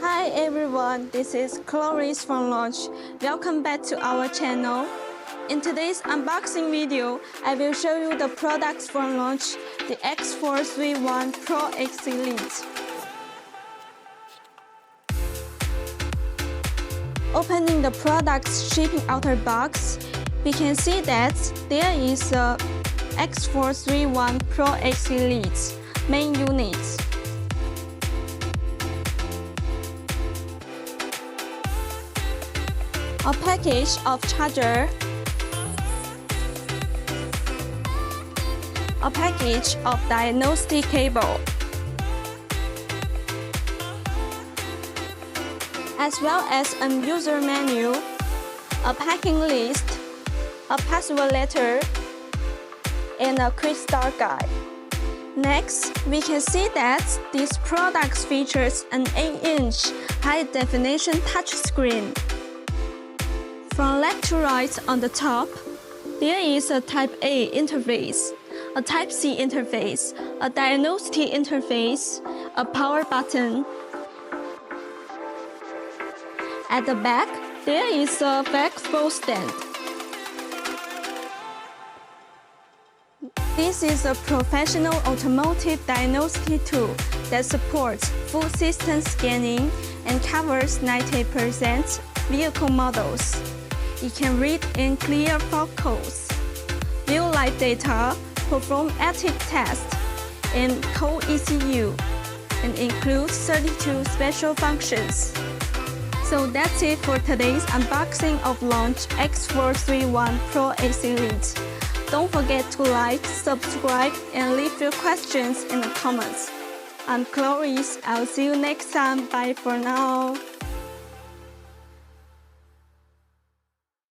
Hi everyone, this is Chloris from Launch. Welcome back to our channel. In today's unboxing video, I will show you the products from Launch, the X-431 Pro X Elite. Opening the product's shipping outer box, we can see that there is a X-431 Pro X Elite main unit. A package of charger, a package of diagnostic cable, as well as a user manual, a packing list, a password letter, and a quick start guide. Next, we can see that this product features an 8-inch high-definition touchscreen. From left to right on the top, there is a Type A interface, a Type C interface, a diagnostic interface, a power button. At the back, there is a flexible stand. This is a professional automotive diagnostic tool that supports full system scanning and covers 90% vehicle models. It can read and clear fault codes, view live data, perform active tests, and code ECU, and includes 32 special functions. So that's it for today's unboxing of Launch X-431 Pro X Elite. Don't forget to like, subscribe, and leave your questions in the comments. I'm Chloris. I'll see you next time. Bye for now.